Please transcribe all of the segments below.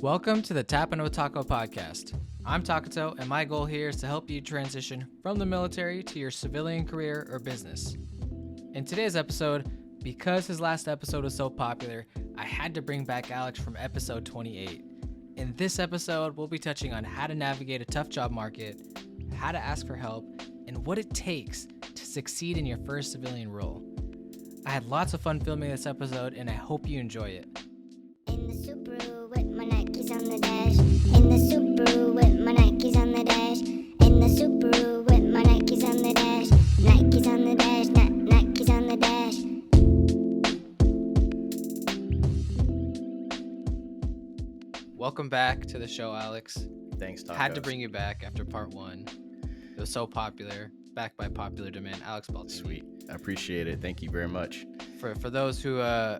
Welcome to the Tapano Taco podcast. I'm Takato, and my goal here is to help you transition from the military to your civilian career or business. In today's episode, because his last episode was so popular, I had to bring back Alex from episode 28. In this episode, we'll be touching on how to navigate a tough job market, how to ask for help, and what it takes to succeed in your first civilian role. I had lots of fun filming this episode, and I hope you enjoy it. In the Subaru with my Nikes on the dash. In the Subaru with my Nikes on the dash. In the Subaru with my Nikes on the dash. Nikes on the dash, Nikes on the dash. Welcome back to the show, Alex. Thanks, Tacos. Had to bring you back after part one. It was so popular, backed by popular demand. Alex Baldini. Sweet. I appreciate it. Thank you very much. For those who, I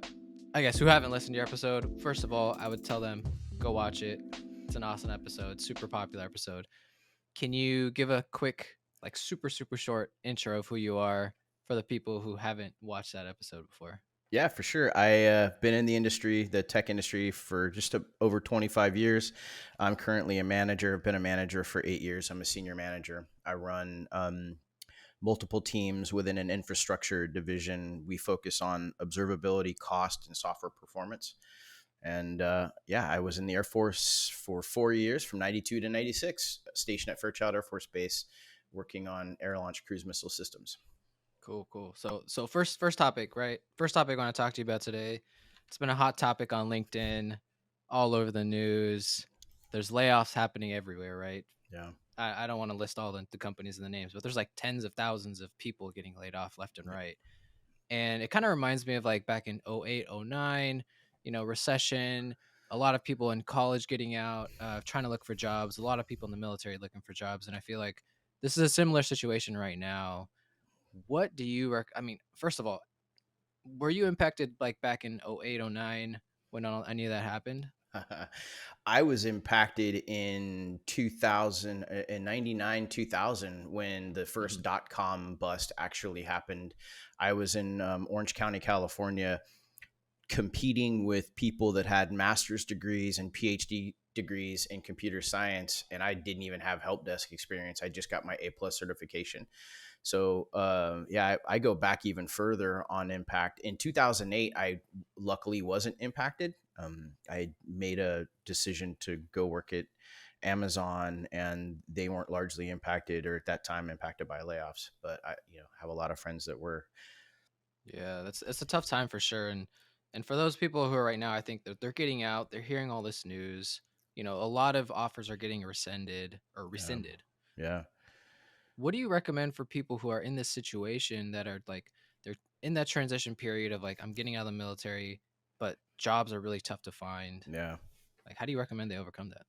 guess, who haven't listened to your episode, first of all, I would tell them, go watch it. It's an awesome episode, super popular episode. Can you give a quick, like super short intro of who you are for the people who haven't watched that episode before? Yeah, for sure. I've been in the industry, the tech industry, for just over 25 years. I'm currently a manager. I've been a manager for 8 years. I'm a senior manager. I run multiple teams within an infrastructure division. We focus on observability, cost, and software performance. And I was in the Air Force for 4 years, from 92 to 96, stationed at Fairchild Air Force Base, working on air-launched cruise missile systems. Cool. So first topic, right? First topic I want to talk to you about today. It's been a hot topic on LinkedIn, all over the news. There's layoffs happening everywhere, right? Yeah. I don't want to list all the companies and the names, but there's like tens of thousands of people getting laid off left and right. And it kind of reminds me of like back in 08, 09, recession, a lot of people in college getting out, trying to look for jobs, a lot of people in the military looking for jobs. And I feel like this is a similar situation right now. What do you first of all, were you impacted like back in 08, 09 when any of that happened? I was impacted in 2000, in 99, 2000, when the first .com bust actually happened. I was in Orange County, California, competing with people that had master's degrees and PhD degrees in computer science, and I didn't even have help desk experience. I just got my A+ certification. So I go back even further on impact. In 2008, I luckily wasn't impacted. I made a decision to go work at Amazon, and they weren't largely impacted, or at that time impacted by layoffs. But I have a lot of friends that were. Yeah, it's a tough time for sure. And for those people who are right now, I think that they're getting out, they're hearing all this news. A lot of offers are getting rescinded. Yeah. What do you recommend for people who are in this situation that are like, they're in that transition period of like, I'm getting out of the military, but jobs are really tough to find? Yeah. Like, how do you recommend they overcome that?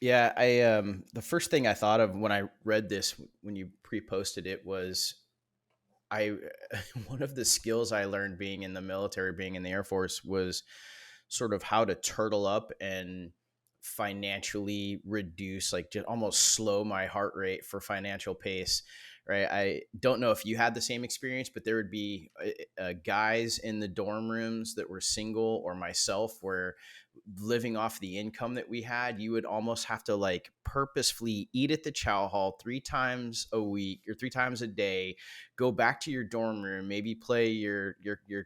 Yeah. The first thing I thought of when I read this, when you pre-posted it, was one of the skills I learned being in the military, being in the Air Force, was sort of how to turtle up and financially reduce, like just almost slow my heart rate for financial pace, right? I don't know if you had the same experience, but there would be guys in the dorm rooms that were single, or myself, where living off the income that we had, you would almost have to like purposefully eat at the chow hall 3 times a week or 3 times a day, go back to your dorm room, maybe play your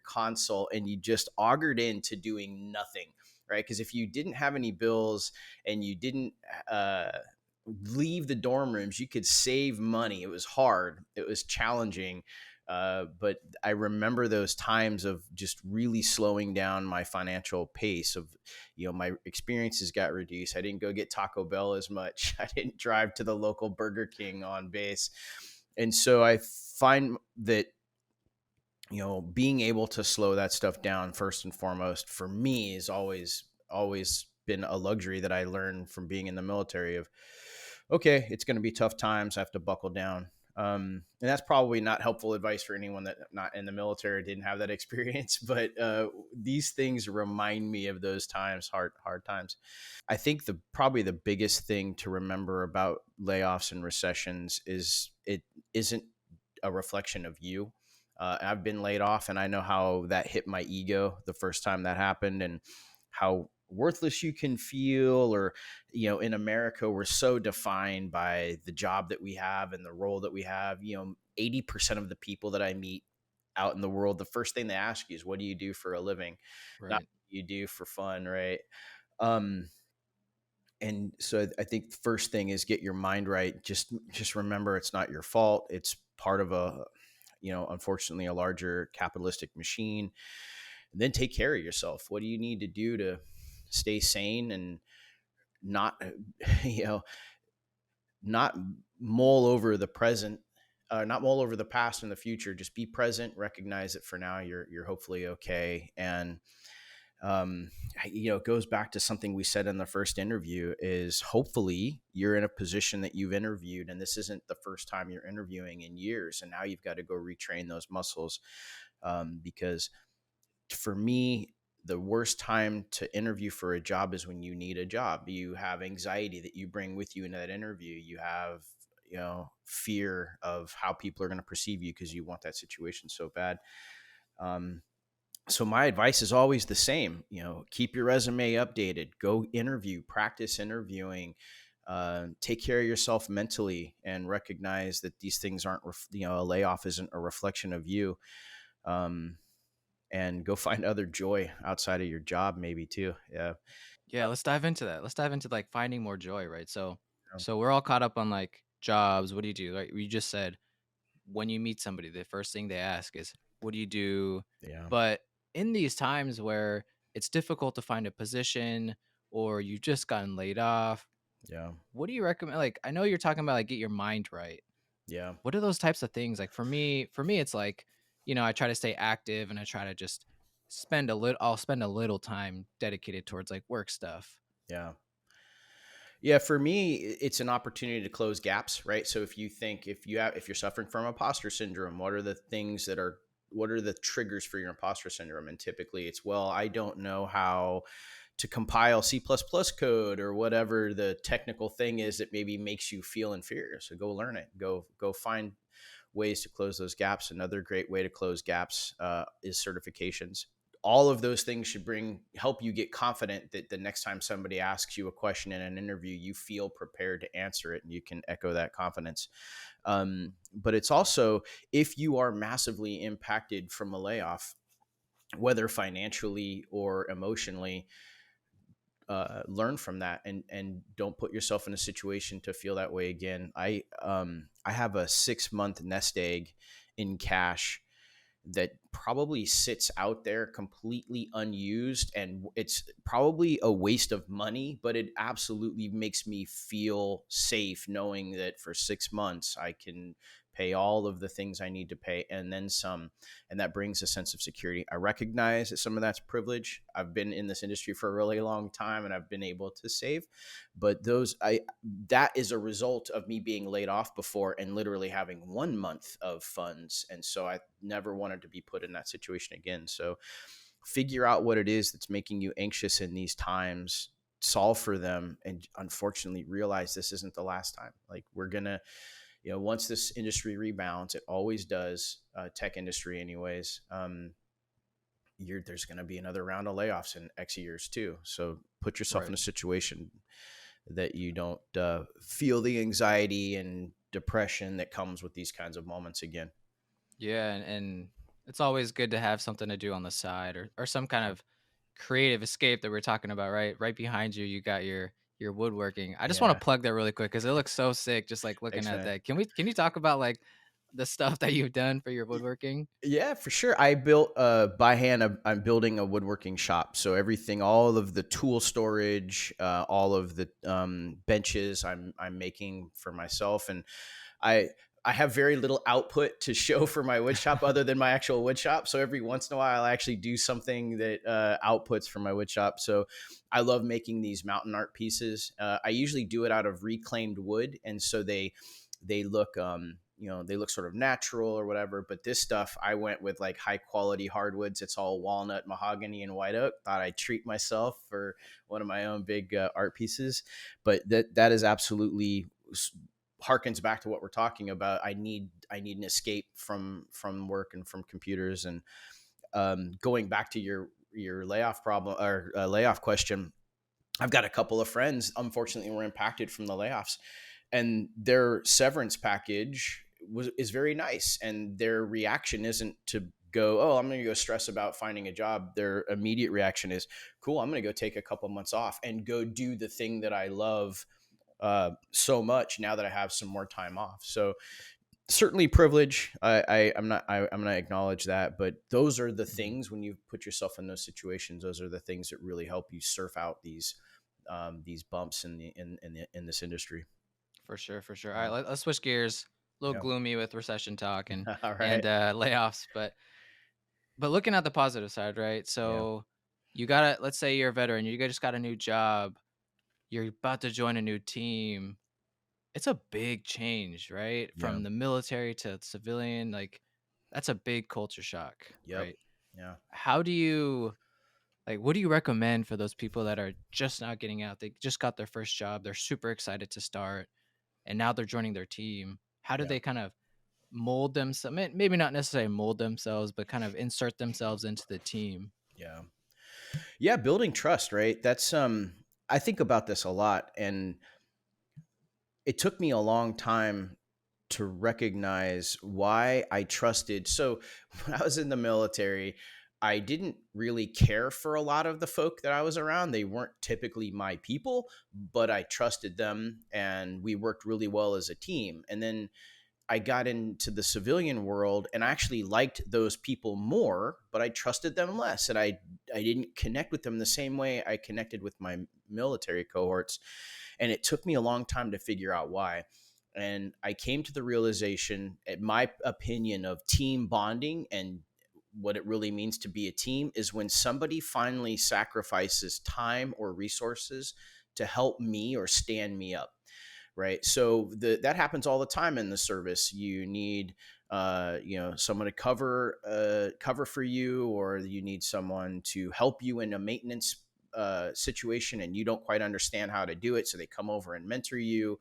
console, and you just augured into doing nothing. Right? Because if you didn't have any bills and you didn't leave the dorm rooms, you could save money. It was hard. It was challenging. But I remember those times of just really slowing down my financial pace of, my experiences got reduced. I didn't go get Taco Bell as much. I didn't drive to the local Burger King on base. And so I find that being able to slow that stuff down first and foremost for me is always been a luxury that I learned from being in the military of, okay, it's going to be tough times. I have to buckle down. And that's probably not helpful advice for anyone that not in the military, didn't have that experience. But these things remind me of those times, hard times. I think probably the biggest thing to remember about layoffs and recessions is it isn't a reflection of you. I've been laid off, and I know how that hit my ego the first time that happened, and how worthless you can feel, or, in America, we're so defined by the job that we have and the role that we have. 80% of the people that I meet out in the world, the first thing they ask you is, what do you do for a living? Not Right. what you do for fun. Right. Um, and so I think the first thing is get your mind right. Just remember, it's not your fault. It's part of unfortunately, a larger capitalistic machine. And then take care of yourself. What do you need to do to stay sane and not, you know, not mull over the present, not mull over the past and the future. Just be present. Recognize that for now you're hopefully okay. And it goes back to something we said in the first interview, is hopefully you're in a position that you've interviewed, and this isn't the first time you're interviewing in years, and now you've got to go retrain those muscles. Because for me, the worst time to interview for a job is when you need a job. You have anxiety that you bring with you into that interview. You have, fear of how people are going to perceive you because you want that situation so bad. So my advice is always the same. Keep your resume updated, go interview, practice interviewing, take care of yourself mentally, and recognize that these things aren't, a layoff isn't a reflection of you. And go find other joy outside of your job, maybe too. Yeah. Yeah, let's dive into that. Let's dive into like finding more joy, right? So we're all caught up on like jobs. What do you do? Right? You just said when you meet somebody, the first thing they ask is, "What do you do?" Yeah. But in these times where it's difficult to find a position or you've just gotten laid off, Yeah. what do you recommend? Like, I know you're talking about like get your mind right. Yeah. What are those types of things? Like for me, it's like, I try to stay active and I try to just I'll spend a little time dedicated towards like work stuff. Yeah. Yeah, for me, it's an opportunity to close gaps, right? So if you're suffering from imposter syndrome, what are the triggers for your imposter syndrome? And typically it's, well, I don't know how to compile C++ code, or whatever the technical thing is that maybe makes you feel inferior. So go learn it. Go find ways to close those gaps. Another great way to close gaps is certifications. All of those things should help you get confident that the next time somebody asks you a question in an interview, you feel prepared to answer it and you can echo that confidence. But it's also, if you are massively impacted from a layoff, whether financially or emotionally, learn from that, and don't put yourself in a situation to feel that way again. I have a 6-month nest egg in cash that probably sits out there completely unused, and it's probably a waste of money, but it absolutely makes me feel safe knowing that for 6 months I can pay all of the things I need to pay and then some. And that brings a sense of security. I recognize that some of that's privilege. I've been in this industry for a really long time and I've been able to save, but that is a result of me being laid off before and literally having 1 month of funds. And so I never wanted to be put in that situation again. So figure out what it is that's making you anxious in these times, solve for them, and unfortunately realize this isn't the last time. Like, we're gonna, once this industry rebounds, it always does, tech industry anyways, there's going to be another round of layoffs in X years too. So put yourself in a situation that you don't feel the anxiety and depression that comes with these kinds of moments again. Yeah, and it's always good to have something to do on the side, or some kind of creative escape that we're talking about, right? Right behind you, you got your woodworking. I just want Yeah. to plug that really quick because it looks so sick. Just like looking Thanks, at man. that. Can you talk about like the stuff that you've done for your woodworking? Yeah, for sure. I built by hand. I'm building a woodworking shop, so everything, all of the tool storage, all of the benches, I'm making for myself, and I I have very little output to show for my wood shop other than my actual wood shop. So every once in a while, I actually do something that outputs from my wood shop. So I love making these mountain art pieces. I usually do it out of reclaimed wood, and so they look they look sort of natural or whatever. But this stuff, I went with like high quality hardwoods. It's all walnut, mahogany, and white oak. Thought I'd treat myself for one of my own big art pieces. But that is absolutely harkens back to what we're talking about. I need an escape from work and from computers. And going back to your layoff problem or layoff question, I've got a couple of friends, unfortunately, were impacted from the layoffs, and their severance package is very nice, and their reaction isn't to go, oh, I'm going to go stress about finding a job. Their immediate reaction is, cool, I'm going to go take a couple months off and go do the thing that I love so much now that I have some more time off. So certainly privilege. I'm not acknowledge that, but those are the things when you put yourself in those situations. Those are the things that really help you surf out these bumps in this industry. For sure, for sure. All right, let's switch gears. A little Yeah. gloomy with recession talk All and right. layoffs, but looking at the positive side, right? Yeah. So you gotta, let's say you're a veteran, you just got a new job, you're about to join a new team. It's a big change, right? Yeah. From the military to civilian, like that's a big culture shock, Yep. right? Yeah. How do you like what do you recommend for those people that are just now getting out? They just got their first job, they're super excited to start, and now they're joining their team. How do Yeah. they kind of mold themselves? Maybe not necessarily mold themselves, but kind of insert themselves into the team. Yeah. Yeah. Building trust, right? That's I think about this a lot, and it took me a long time to recognize why I trusted. So when I was in the military, I didn't really care for a lot of the folk that I was around. They weren't typically my people, but I trusted them and we worked really well as a team. And then I got into the civilian world and I actually liked those people more, but I trusted them less. And I didn't connect with them the same way I connected with my military cohorts. And it took me a long time to figure out why. And I came to the realization, at my opinion, of team bonding and what it really means to be a team is when somebody finally sacrifices time or resources to help me or stand me up. Right. So that happens all the time in the service. You need, someone to cover for you, or you need someone to help you in a maintenance situation and you don't quite understand how to do it. So they come over and mentor you.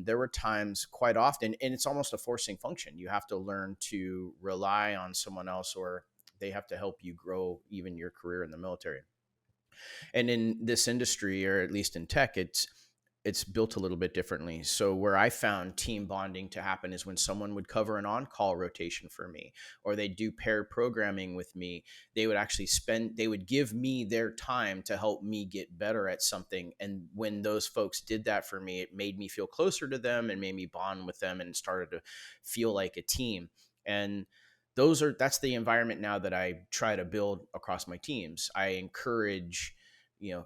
There were times quite often, and it's almost a forcing function. You have to learn to rely on someone else, or they have to help you grow even your career in the military. And in this industry, or at least in tech, it's built a little bit differently. So where I found team bonding to happen is when someone would cover an on-call rotation for me, or they do paired programming with me. They would give me their time to help me get better at something. And when those folks did that for me, it made me feel closer to them and made me bond with them and started to feel like a team. And that's the environment now that I try to build across my teams. I encourage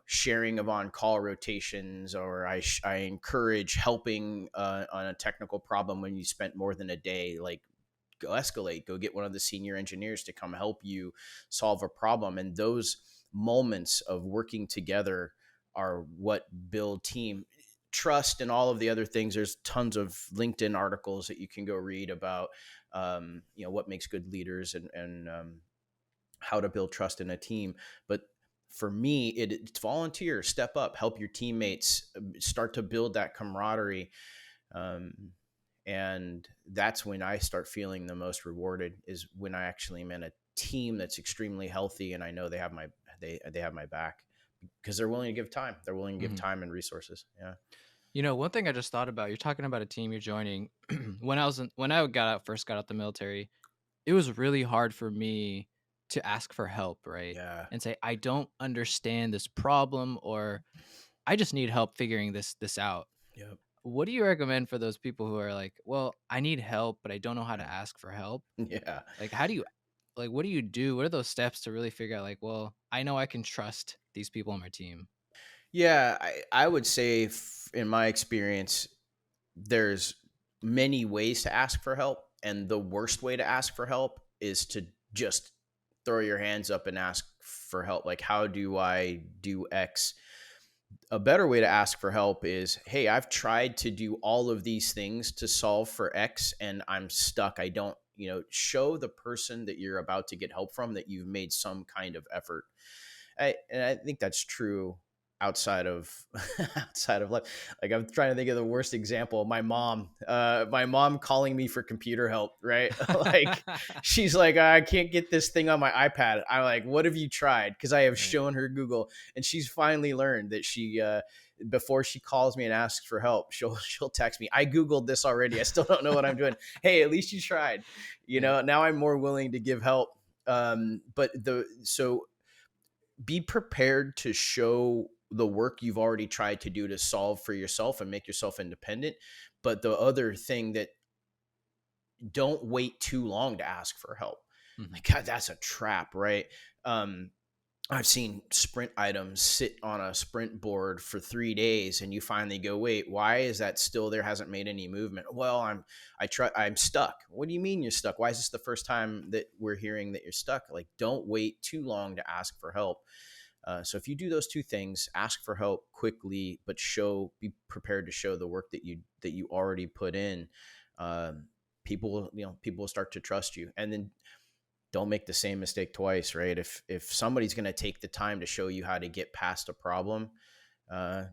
sharing of on-call rotations, or I encourage helping on a technical problem when you spent more than a day. Like, go escalate, go get one of the senior engineers to come help you solve a problem. And those moments of working together are what build team trust and all of the other things. There's tons of LinkedIn articles that you can go read about, what makes good leaders and how to build trust in a team. But for me, it's volunteer, step up, help your teammates, start to build that camaraderie. And that's when I start feeling the most rewarded, is when I actually am in a team that's extremely healthy. And I know they have my back because they're willing to give time. They're willing to give time and resources. Yeah. One thing I just thought about, you're talking about a team you're joining. When I first got out the military, it was really hard for me to ask for help, right? Yeah. And say, I don't understand this problem, or I just need help figuring this out. Yep. What do you recommend for those people who are like, well, I need help, but I don't know how to ask for help? Yeah. Like, what do you do? What are those steps to really figure out, like, well, I know I can trust these people on my team? Yeah. I would say in my experience, there's many ways to ask for help. And the worst way to ask for help is to just throw your hands up and ask for help. Like, how do I do X? A better way to ask for help is, hey, I've tried to do all of these things to solve for X and I'm stuck. I don't, show the person that you're about to get help from that you've made some kind of effort. And I think that's true outside of outside of life. Like, I'm trying to think of the worst example. My mom calling me for computer help, right? Like, she's like, I can't get this thing on my iPad. I'm like, what have you tried? Because I have Right. shown her Google, and she's finally learned that before she calls me and asks for help, she'll text me, I Googled this already, I still don't know what I'm doing. Hey, at least you tried. Yeah. Now I'm more willing to give help. So be prepared to show the work you've already tried to do to solve for yourself and make yourself independent. But the other thing, that don't wait too long to ask for help. Mhm. Like, God, that's a trap, right? I've seen sprint items sit on a sprint board for 3 days, and you finally go, wait, why is that still there? Hasn't made any movement. Well, I'm stuck. What do you mean you're stuck? Why is this the first time that we're hearing that you're stuck? Like, don't wait too long to ask for help. So if you do those two things, ask for help quickly, but be prepared to show the work that you already put in. People will start to trust you. And then don't make the same mistake twice, right? If somebody's going to take the time to show you how to get past a problem, uh,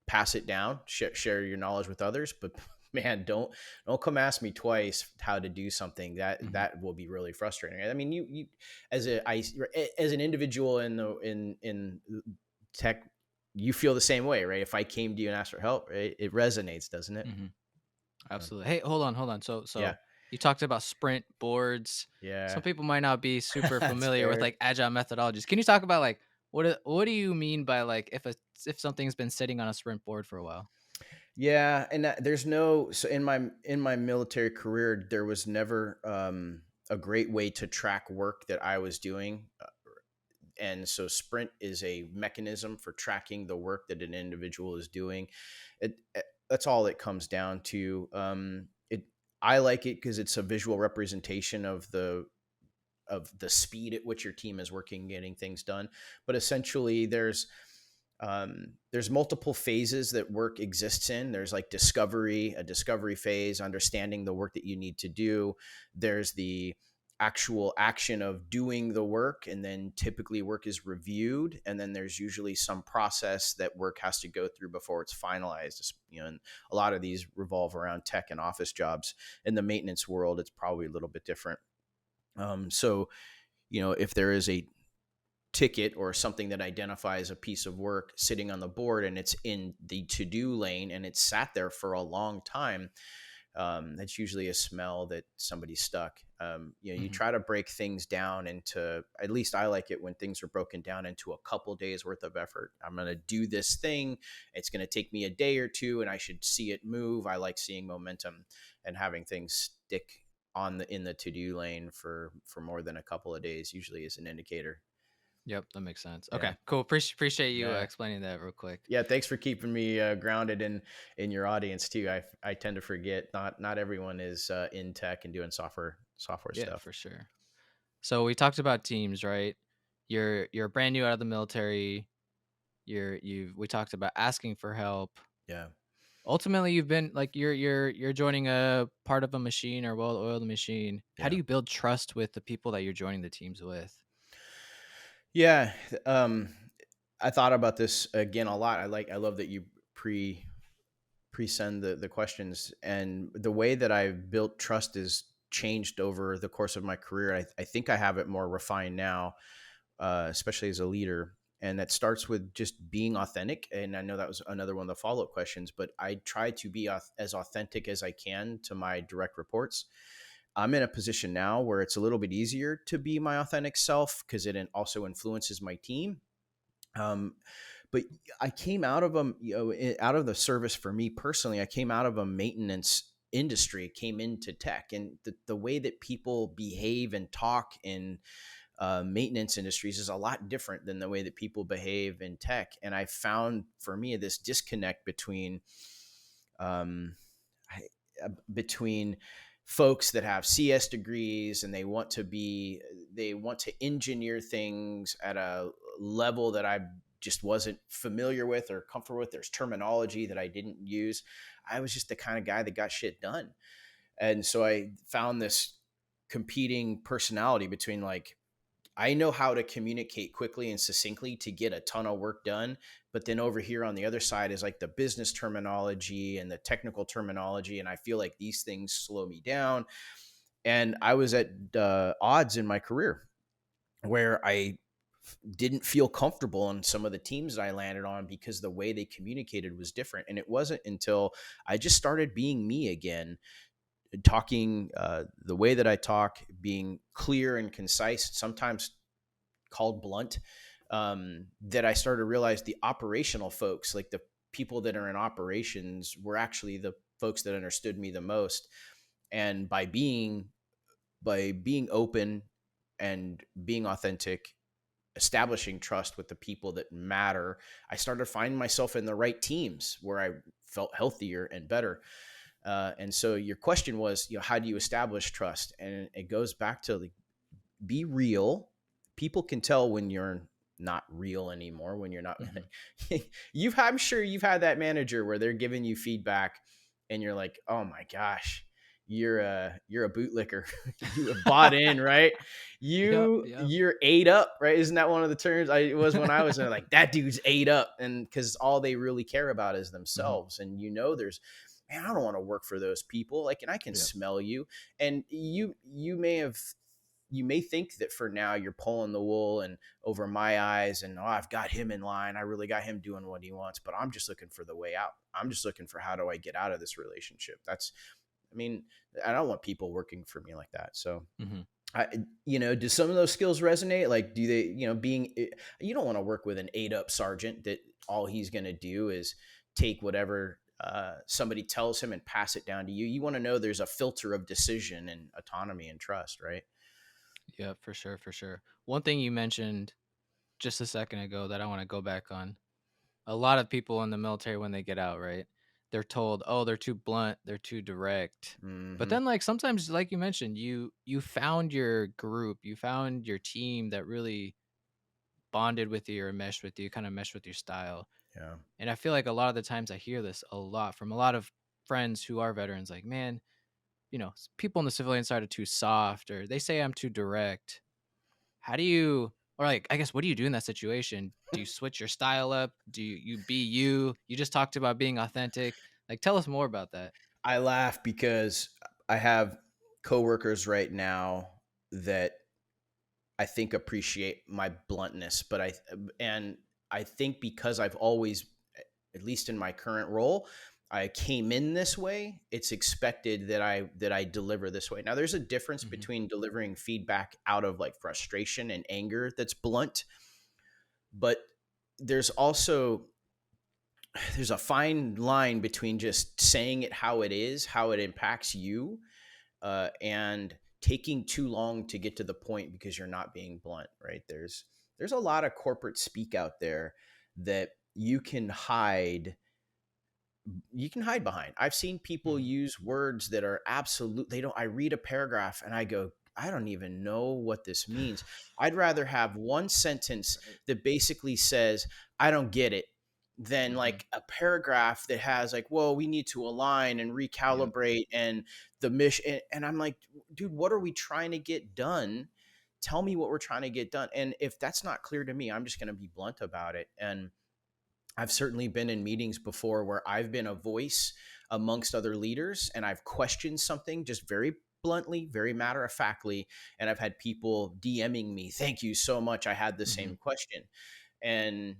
pass it down, share your knowledge with others, but man, don't come ask me twice how to do something. That will be really frustrating. I mean, you as an individual in tech, you feel the same way, right? If I came to you and asked for help, right, it resonates, doesn't it? Mhm. Absolutely. Hey, hold on. So Yeah. you talked about sprint boards. Yeah. Some people might not be super That's familiar with fair. like agile methodologies. Can you talk about like what do you mean by like if something's been sitting on a sprint board for a while? Yeah, and so in my military career, there was never a great way to track work that I was doing. And so sprint is a mechanism for tracking the work that an individual is doing. That's all it comes down to. I like it because it's a visual representation of the speed at which your team is working, getting things done. But essentially, there's multiple phases that work exists in. There's like a discovery phase, understanding the work that you need to do. There's the actual action of doing the work, and then typically work is reviewed, and then there's usually some process that work has to go through before it's finalized. And a lot of these revolve around tech and office jobs. In the maintenance world, it's probably a little bit different. So if there is a ticket or something that identifies a piece of work sitting on the board and it's in the to-do lane and it's sat there for a long time, that's usually a smell that somebody's stuck. You Mhm. try to break things down into, at least I like it when things are broken down into a couple days worth of effort. I'm going to do this thing. It's going to take me a day or two and I should see it move. I like seeing momentum, and having things stick in the to-do lane for more than a couple of days usually is an indicator. Yep, that makes sense. Yeah. Okay, cool. Appreciate you Yeah. explaining that real quick. Yeah. Thanks for keeping me grounded in your audience too. I tend to forget not everyone is in tech and doing software Yeah, stuff. for sure. So we talked about teams, right? You're brand new out of the military. We talked about asking for help. Yeah. Ultimately, you've been like you're joining a part of a machine or well-oiled machine. How do Yeah. you build trust with the people that you're joining the teams with? Yeah. Um, I thought about this again a lot. I love that you pre-send the questions, and the way that I've built trust is changed over the course of my career. I think I have it more refined now, especially as a leader. And that starts with just being authentic. And I know that was another one of the follow-up questions, but I try to be as authentic as I can to my direct reports. I'm in a position now where it's a little bit easier to be my authentic self because it also influences my team. Um, but I came out of out of the service. For me personally, I came out of a maintenance industry, came into tech, and the way that people behave and talk in maintenance industries is a lot different than the way that people behave in tech. And I found for me this disconnect um, between folks that have CS degrees and they want to engineer things at a level that I just wasn't familiar with or comfortable with. There's terminology that I didn't use. I was just the kind of guy that got shit done. And so I found this competing personality between like, I know how to communicate quickly and succinctly to get a ton of work done. But then over here on the other side is like the business terminology and the technical terminology. And I feel like these things slow me down. And I was at odds in my career where I didn't feel comfortable on some of the teams that I landed on because the way they communicated was different. And it wasn't until I just started being me again, talking the way that I talk, being clear and concise, sometimes called blunt, that I started to realize the operational folks, like the people that are in operations, were actually the folks that understood me the most. And by being open and being authentic, establishing trust with the people that matter, I started finding myself in the right teams where I felt healthier and better. And so your question was, how do you establish trust? And it goes back to like, be real. People can tell when you're not real anymore, when you're not, I'm sure you've had that manager where they're giving you feedback and you're like, oh my gosh, you're a bootlicker. You have bought in, right? You're ate up, right? Isn't that one of the terms it was when I was there? Like, that dude's ate up. And because all they really care about is themselves. And there's, man, I don't want to work for those people. Like, and I can smell you. And you may think that for now you're pulling the wool and over my eyes and, I've got him in line. I really got him doing what he wants, but I'm just looking for the way out. I'm just looking for, how do I get out of this relationship? I don't want people working for me like that. So, do some of those skills resonate? Like, do they, you don't want to work with an ate up sergeant that all he's going to do is take whatever somebody tells him and pass it down to you. You want to know there's a filter of decision and autonomy and trust, right? Yeah, for sure. For sure. One thing you mentioned just a second ago that I want to go back on, a lot of people in the military, when they get out, right, they're told, oh, they're too blunt, they're too direct. But then, like, sometimes, like you mentioned, you found your group, you found your team that really bonded with you or meshed with you, kind of meshed with your style. Yeah. And I feel like a lot of the times I hear this a lot from a lot of friends who are veterans, like, man, people on the civilian side are too soft, or they say I'm too direct. How do you, or like, I guess, what do you do in that situation? Do you switch your style up? Do you be you? You just talked about being authentic. Like, tell us more about that. I laugh because I have coworkers right now that I think appreciate my bluntness, but I think because I've always, at least in my current role, I came in this way, it's expected that I deliver this way. Now, there's a difference between delivering feedback out of like frustration and anger that's blunt, but there's a fine line between just saying it how it is, how it impacts you, and taking too long to get to the point because you're not being blunt, right? There's a lot of corporate speak out there that you can hide behind. I've seen people use words that are I read a paragraph and I go, I don't even know what this means. I'd rather have one sentence that basically says, I don't get it, than like a paragraph that has like, well, we need to align and recalibrate and the mission. And I'm like, dude, what are we trying to get done? Tell me what we're trying to get done. And if that's not clear to me, I'm just going to be blunt about it. And I've certainly been in meetings before where I've been a voice amongst other leaders and I've questioned something just very bluntly, very matter of factly. And I've had people DMing me, thank you so much. I had the same question. And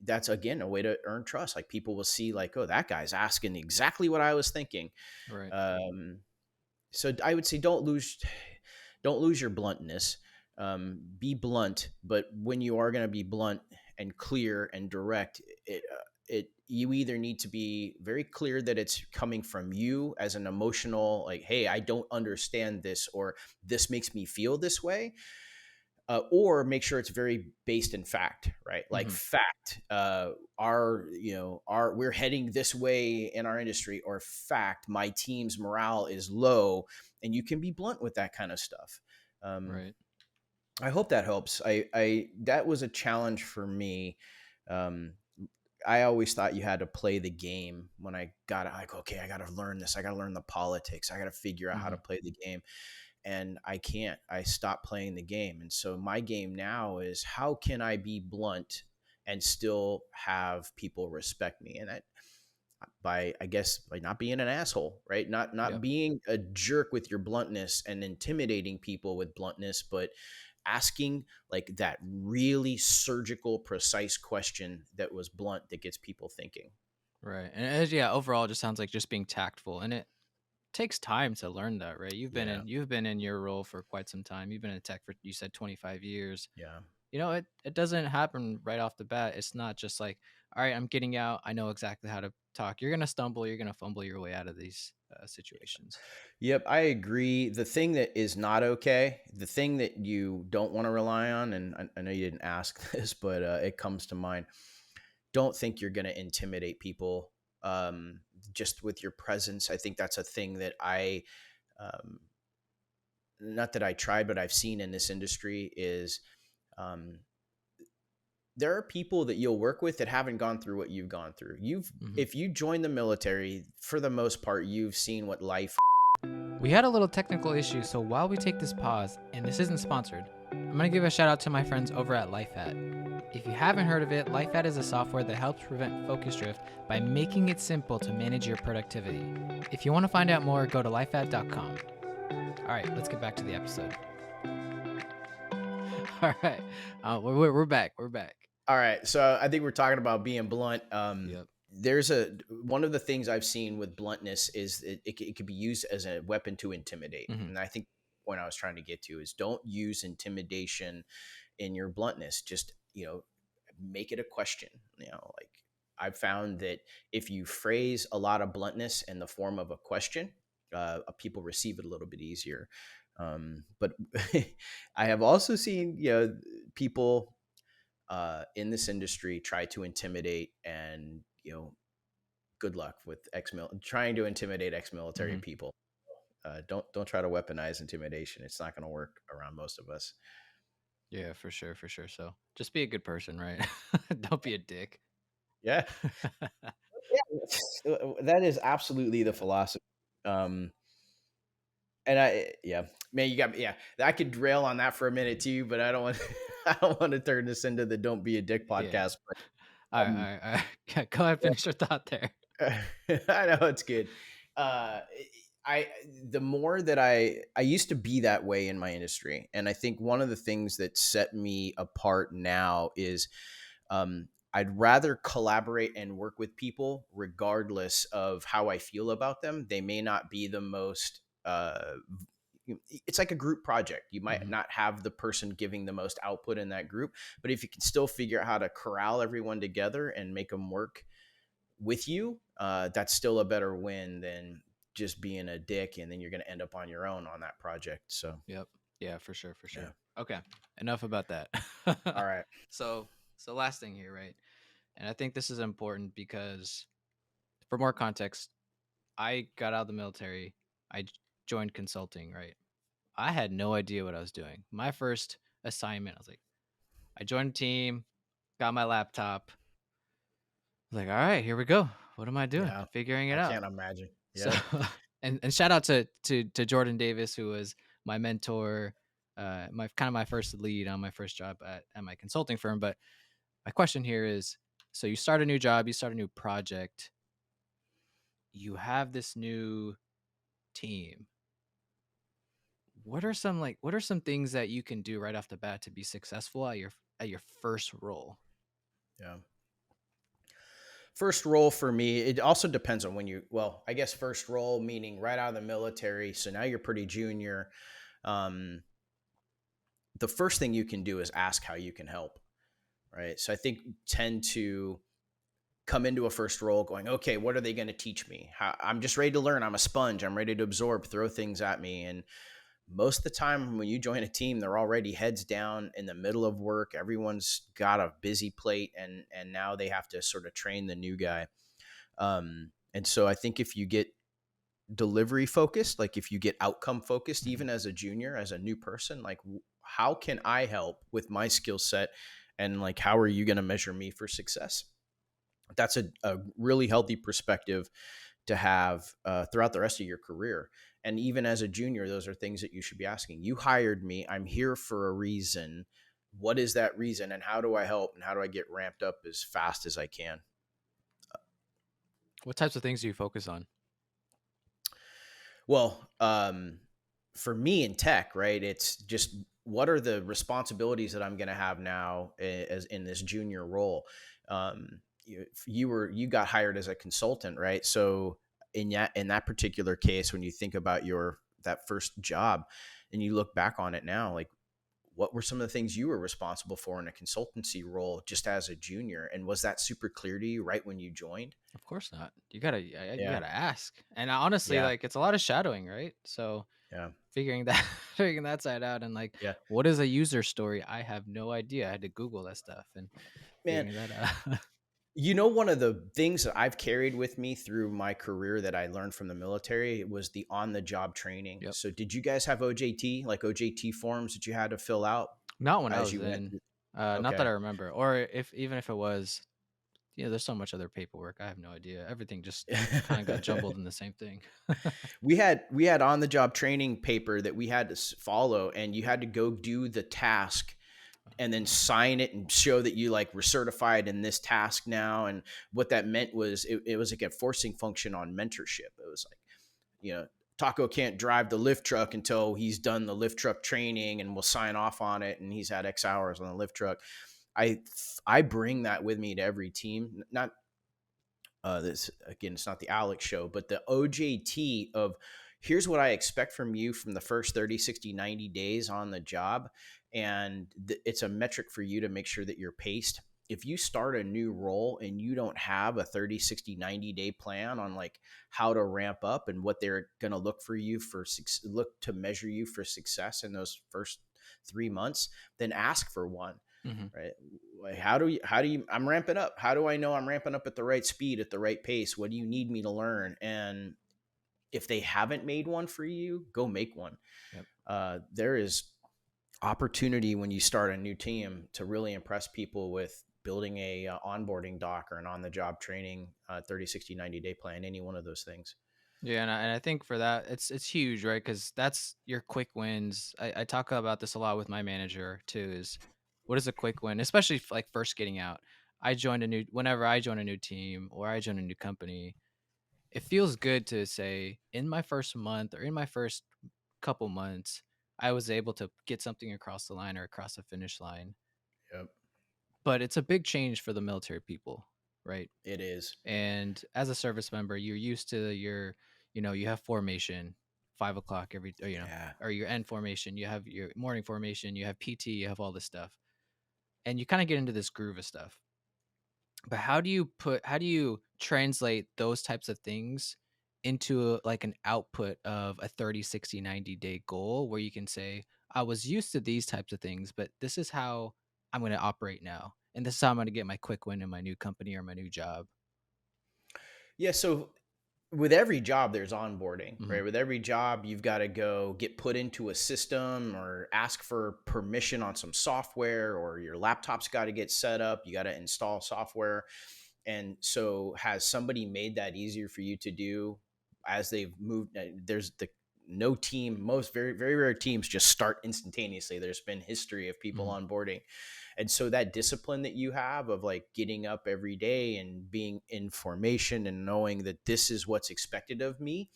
that's, again, a way to earn trust. Like, people will see like, oh, that guy's asking exactly what I was thinking. Right. So I would say don't lose your bluntness. Be blunt, but when you are going to be blunt and clear and direct, you either need to be very clear that it's coming from you as an emotional, like, hey, I don't understand this, or this makes me feel this way, or make sure it's very based in fact, right? Like, fact, we're heading this way in our industry, or fact, my team's morale is low, and you can be blunt with that kind of stuff. Right. I hope that helps. That was a challenge for me. I always thought you had to play the game when I got okay, I got to learn this. I got to learn the politics. I got to figure out how to play the game. and I stopped playing the game. And so my game now is, how can I be blunt and still have people respect me? And I guess by not being an asshole, right? Not Yep. being a jerk with your bluntness and intimidating people with bluntness, but asking like that really surgical, precise question that was blunt, that gets people thinking. Right. And yeah, overall, it just sounds like just being tactful, and it takes time to learn that, right? Yeah. You've been in your role for quite some time. You've been in tech for, you said, 25 years. Yeah. It doesn't happen right off the bat. It's not just like, all right, I'm getting out, I know exactly how to talk. You're gonna stumble, you're gonna fumble your way out of these situations. Yep, I agree. The thing that is not okay, the thing that you don't want to rely on, and I know you didn't ask this, but it comes to mind. Don't think you're going to intimidate people just with your presence. I think that's a thing that um, not that I tried, but I've seen in this industry is um, there are people that you'll work with that haven't gone through what you've gone through. Mhm. If you join the military, for the most part, you've seen what life. We had a little technical issue, so while we take this pause, and this isn't sponsored, I'm going to give a shout out to my friends over at LifeHat. If you haven't heard of it, LifeHat is a software that helps prevent focus drift by making it simple to manage your productivity. If you want to find out more, go to lifehat.com. All right, let's get back to the episode. All right, we're back. We're back. All right. So I think we're talking about being blunt. Yep. There's one of the things I've seen with bluntness is it could be used as a weapon to intimidate. Mhm. And I think the point I was trying to get to is, don't use intimidation in your bluntness. Just, make it a question. Like, I've found that if you phrase a lot of bluntness in the form of a question, people receive it a little bit easier. But I have also seen, people in this industry try to intimidate, and good luck with trying to intimidate ex-military Mhm. people. Don't try to weaponize intimidation. It's not going to work around most of us. Yeah, for sure, for sure. So just be a good person, right? Don't be a dick. Yeah, yeah, that is absolutely the philosophy. Um, and yeah, man, you got, yeah, I could rail on that for a minute too, but I don't want, I don't want to turn this into the "Don't Be a Dick" Yeah. podcast. But All right, all right, all right. Yeah, go ahead, finish your thought there. I know it's good. Uh, I the more that I used to be that way in my industry, and I think one of the things that set me apart now is I'd rather collaborate and work with people regardless of how I feel about them. They may not be the most. It's like a group project. You might Mhm. not have the person giving the most output in that group, but if you can still figure out how to corral everyone together and make them work with you, that's still a better win than just being a dick, and then you're going to end up on your own on that project. So, Yep. Yeah, for sure, for yeah. sure. Okay, enough about that. All right. So, so last thing here, right? And I think this is important because, for more context, I got out of the military. I joined consulting, right? I had no idea what I was doing. My first assignment, I joined a team, got my laptop. I was like, all right, here we go. What am I doing? Yeah. Figuring it I out. can't imagine. So, Yeah. and shout out to Jordan Davis, who was my mentor, my first lead on my first job at my consulting firm. But my question here is, so you start a new job, you start a new project, you have this new team. What are some things that you can do right off the bat to be successful at your first role? Yeah. First role for me, it also depends on I guess first role meaning right out of the military. So now you're pretty junior. Um, the first thing you can do is ask how you can help. Right. So I think tend to come into a first role going, okay, what are they going to teach me? I'm just ready to learn. I'm a sponge. I'm ready to absorb, throw things at me. And most of the time when you join a team, they're already heads down in the middle of work. Everyone's got a busy plate, and now they have to sort of train the new guy. And so I think if you get delivery focused, like if you get outcome focused, even as a junior, as a new person, like how can I help with my skill set? And like, how are you going to measure me for success? That's a really healthy perspective to have throughout the rest of your career. And even as a junior, those are things that you should be asking. You hired me. I'm here for a reason. What is that reason? And how do I help? And how do I get ramped up as fast as I can? What types of things do you focus on? Well, for me in tech, right, it's just what are the responsibilities that I'm going to have now as in this junior role. You got hired as a consultant, right? So in that particular case, when you think about that first job and you look back on it now, like what were some of the things you were responsible for in a consultancy role just as a junior? And was that super clear to you right when you joined? Of course not. You gotta Yeah. ask. And honestly, Yeah. like it's a lot of shadowing, right? So Yeah. figuring that figuring that side out, and like Yeah. what is a user story? I have no idea. I had to Google that stuff and Man, figuring that out. one of the things that I've carried with me through my career that I learned from the military was the on-the-job training. Yep. So did you guys have OJT, like OJT forms that you had to fill out Not when I as was you went in. through? Not that Okay. I remember. Or if even if it was, there's so much other paperwork. I have no idea. Everything just kind of got jumbled in the same thing. We had on the job training paper that we had to follow, and you had to go do the task and then sign it and show that you like were certified in this task now. And what that meant was it was like a forcing function on mentorship. It was like, Taco can't drive the lift truck until he's done the lift truck training and we'll sign off on it. And he's had X hours on the lift truck. I bring that with me to every team. Not this again, it's not the Alex show, but the OJT of here's what I expect from you from the first 30, 60, 90 days on the job. And it's a metric for you to make sure that you're paced. If you start a new role and you don't have a 30, 60, 90 day plan on like how to ramp up and what they're going to look for you look to measure you for success in those first 3 months, then ask for one. Right? Like, how do you, I'm ramping up. How do I know I'm ramping up at the right speed, at the right pace? What do you need me to learn? And if they haven't made one for you, go make one. Yep. There is opportunity when you start a new team to really impress people with building a onboarding doc or an on-the-job training 30, 60, 90 day plan, any one of those things. Yeah, and I think for that, it's huge, right? Because that's your quick wins. I talk about this a lot with my manager too. Is what is a quick win, especially like first getting out. Whenever I join a new team or I join a new company, it feels good to say in my first month or in my first couple months, I was able to get something across the line or across the finish line. Yep. But it's a big change for the military people, right? It is. And as a service member, you're used to you have formation, 5 o'clock or your end formation, you have your morning formation, you have PT, you have all this stuff. And you kind of get into this groove of stuff. But how do you translate those types of things into like an output of a 30, 60, 90 day goal where you can say, I was used to these types of things, but this is how I'm going to operate now. And this is how I'm going to get my quick win in my new company or my new job. Yeah. So with every job, there's onboarding, Mhm. right? With every job, you've got to go get put into a system or ask for permission on some software, or your laptop's got to get set up. You got to install software. And so has somebody made that easier for you to do as they've moved? There's no team, most very, very rare teams just start instantaneously. There's been history of people onboarding. And so that discipline that you have of like getting up every day and being in formation and knowing that this is what's expected of me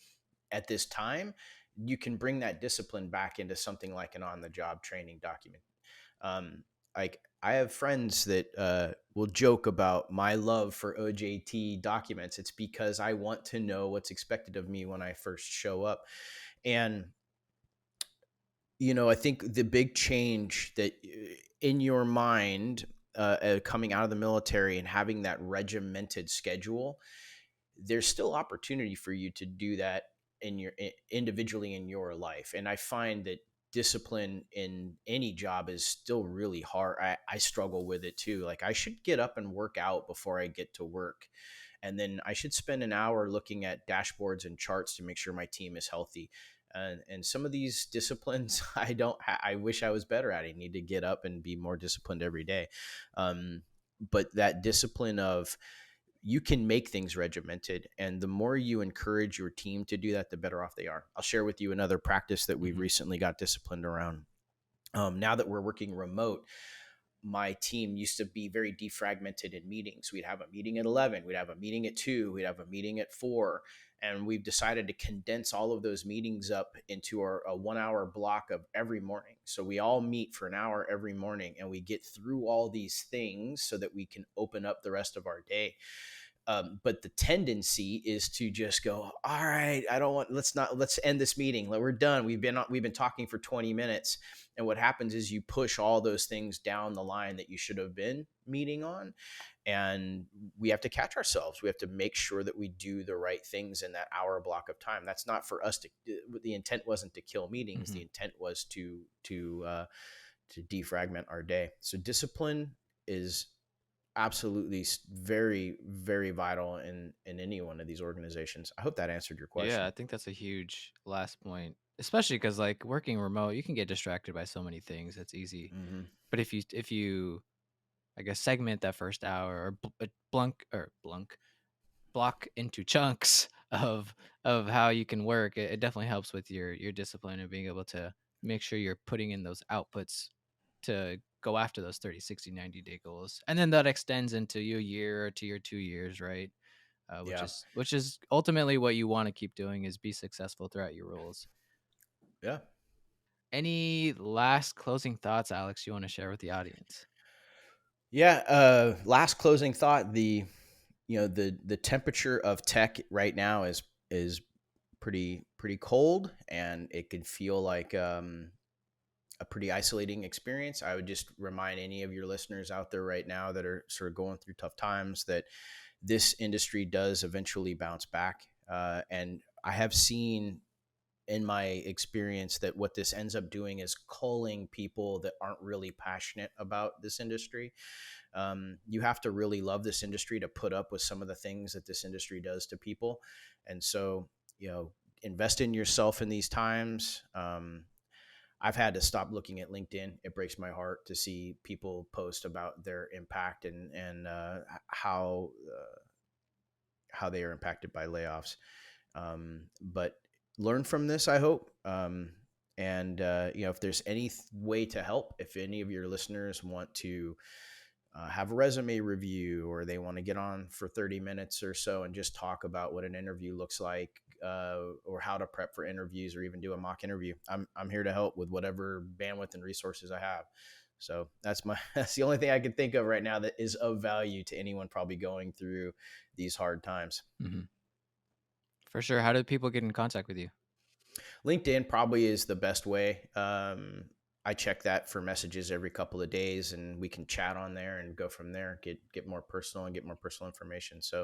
at this time, you can bring that discipline back into something like an on-the-job training document. Like I have friends that will joke about my love for OJT documents. It's because I want to know what's expected of me when I first show up. And I think the big change that in your mind, coming out of the military and having that regimented schedule, there's still opportunity for you to do that individually in your life. And I find that discipline in any job is still really hard. I struggle with it too. Like I should get up and work out before I get to work. And then I should spend an hour looking at dashboards and charts to make sure my team is healthy. And some of these disciplines, I wish I was better at it. I need to get up and be more disciplined every day. But that discipline of, you can make things regimented. And the more you encourage your team to do that, the better off they are. I'll share with you another practice that we recently got disciplined around. Now that we're working remote, my team used to be very defragmented in meetings. We'd have a meeting at 11, we'd have a meeting at 2, we'd have a meeting at 4. And we've decided to condense all of those meetings up into a 1 hour block of every morning. So we all meet for an hour every morning and we get through all these things so that we can open up the rest of our day. But the tendency is to just go, all right, let's end this meeting. We're done. We've been talking for 20 minutes. And what happens is you push all those things down the line that you should have been meeting on. And we have to catch ourselves. We have to make sure that we do the right things in that hour block of time. That's not for us the intent wasn't to kill meetings. The intent was to defragment our day. So discipline is absolutely very, very vital in any one of these organizations. I hope that answered your question. Yeah, I think that's a huge last point, especially because like working remote, you can get distracted by so many things. It's easy. But if you I guess segment that first hour or block into chunks of how you can work, it definitely helps with your discipline and being able to make sure you're putting in those outputs to go after those 30, 60, 90-day goals. And then that extends into your year or to your 2 years, right? Which is ultimately what you want to keep doing, is be successful throughout your roles. Yeah. Any last closing thoughts, Alex, you want to share with the audience? Yeah. Last closing thought, the temperature of tech right now is pretty cold, and it can feel like a pretty isolating experience. I would just remind any of your listeners out there right now that are sort of going through tough times that this industry does eventually bounce back. And I have seen in my experience that what this ends up doing is culling people that aren't really passionate about this industry. You have to really love this industry to put up with some of the things that this industry does to people. And so, invest in yourself in these times. I've had to stop looking at LinkedIn. It breaks my heart to see people post about their impact and how they are impacted by layoffs. But learn from this, I hope. If there's any way to help, if any of your listeners want to have a resume review, or they want to get on for 30 minutes or so and just talk about what an interview looks like, or how to prep for interviews, or even do a mock interview, I'm here to help with whatever bandwidth and resources I have. So that's the only thing I can think of right now that is of value to anyone probably going through these hard times. Mm-hmm. For sure. How do people get in contact with you? LinkedIn probably is the best way. I check that for messages every couple of days, and we can chat on there and go from there, get more personal and get more personal information. So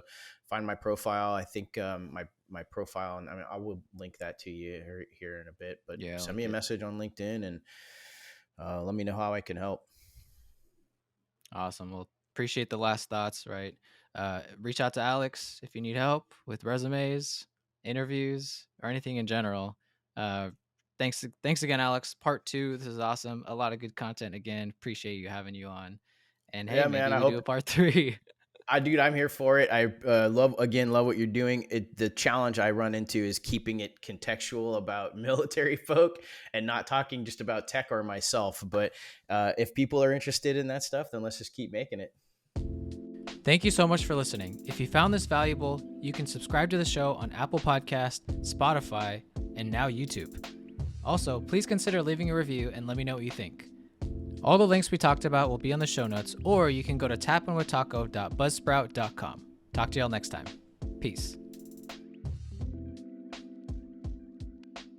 find my profile. I think my profile, and I will link that to you here in a bit, but send me a message on LinkedIn and let me know how I can help. Awesome. Well, appreciate the last thoughts, right? Reach out to Alex if you need help with resumes, interviews, or anything in general. Thanks again, Alex. Part 2. This is awesome. A lot of good content again. Appreciate you having you on. And hey, maybe we do a part 3. I'm here for it. I love what you're doing. The challenge I run into is keeping it contextual about military folk and not talking just about tech or myself. But if people are interested in that stuff, then let's just keep making it. Thank you so much for listening. If you found this valuable, you can subscribe to the show on Apple Podcast, Spotify, and now YouTube. Also, please consider leaving a review and let me know what you think. All the links we talked about will be on the show notes, or you can go to tapinwithtaco.buzzsprout.com. Talk to y'all next time. Peace.